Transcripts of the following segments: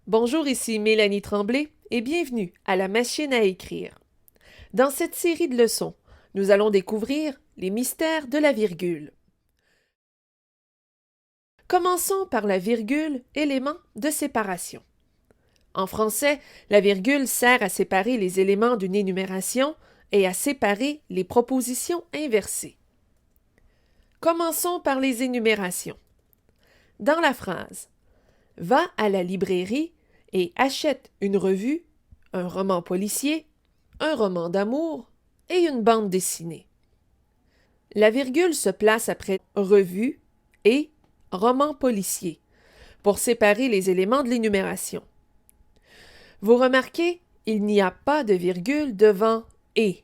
Bonjour, ici Mélanie Tremblay et bienvenue à la machine à écrire. Dans cette série de leçons, nous allons découvrir les mystères de la virgule. Commençons par la virgule, élément de séparation. En français, la virgule sert à séparer les éléments d'une énumération et à séparer les propositions inversées. Commençons par les énumérations. Dans la phrase « Va à la librairie et achète une revue, un roman policier, un roman d'amour et une bande dessinée ». La virgule se place après « revue » et « roman policier » pour séparer les éléments de l'énumération. Vous remarquez, il n'y a pas de virgule devant « et ».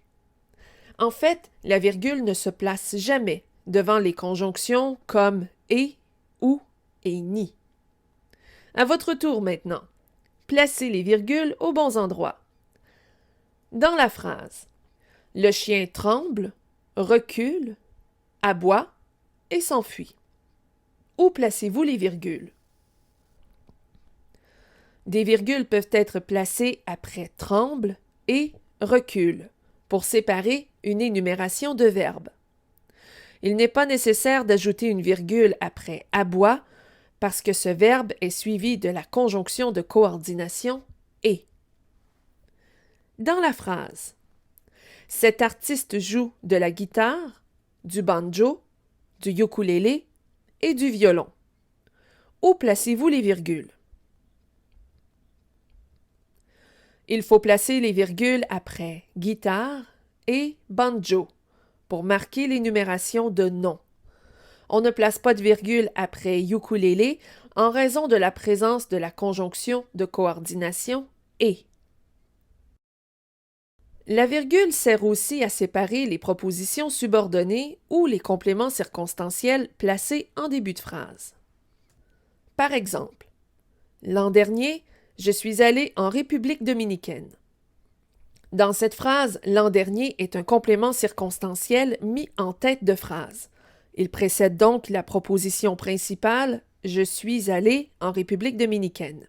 En fait, la virgule ne se place jamais devant les conjonctions comme « et » ou « et ni ». À votre tour maintenant. Placez les virgules aux bons endroits. Dans la phrase, le chien tremble, recule, aboie et s'enfuit. Où placez-vous les virgules? Des virgules peuvent être placées après tremble et recule pour séparer une énumération de verbes. Il n'est pas nécessaire d'ajouter une virgule après aboie parce que ce verbe est suivi de la conjonction de coordination « et ». Dans la phrase, cet artiste joue de la guitare, du banjo, du ukulélé et du violon. Où placez-vous les virgules? Il faut placer les virgules après guitare et banjo pour marquer l'énumération de noms. On ne place pas de virgule après ukulélé en raison de la présence de la conjonction de coordination « et ». La virgule sert aussi à séparer les propositions subordonnées ou les compléments circonstanciels placés en début de phrase. Par exemple, l'an dernier, je suis allé en République dominicaine. Dans cette phrase, l'an dernier est un complément circonstanciel mis en tête de phrase. Il précède donc la proposition principale « Je suis allé en République dominicaine ».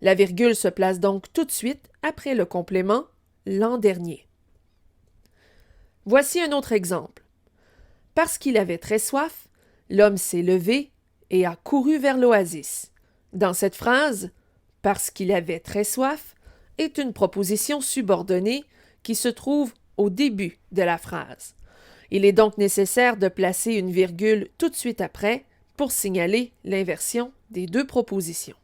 La virgule se place donc tout de suite après le complément « l'an dernier ». Voici un autre exemple. Parce qu'il avait très soif, l'homme s'est levé et a couru vers l'oasis. Dans cette phrase, « parce qu'il avait très soif » est une proposition subordonnée qui se trouve au début de la phrase. Il est donc nécessaire de placer une virgule tout de suite après pour signaler l'inversion des deux propositions.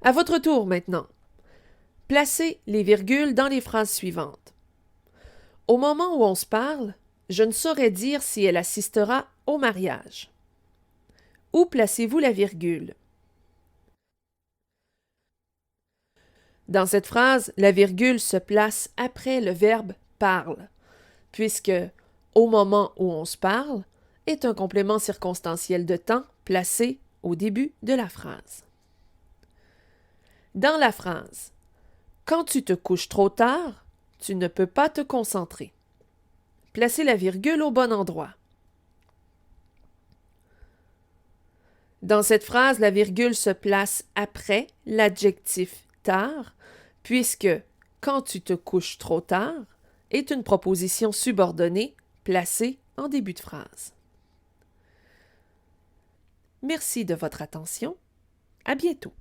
À votre tour maintenant. Placez les virgules dans les phrases suivantes. Au moment où on se parle, je ne saurais dire si elle assistera au mariage. Où placez-vous la virgule? Dans cette phrase, la virgule se place après le verbe parle, puisque au moment où on se parle est un complément circonstanciel de temps placé au début de la phrase. Dans la phrase, quand tu te couches trop tard, tu ne peux pas te concentrer. Placez la virgule au bon endroit. Dans cette phrase, la virgule se place après l'adjectif tard, puisque quand tu te couches trop tard est une proposition subordonnée placée en début de phrase. Merci de votre attention. À bientôt.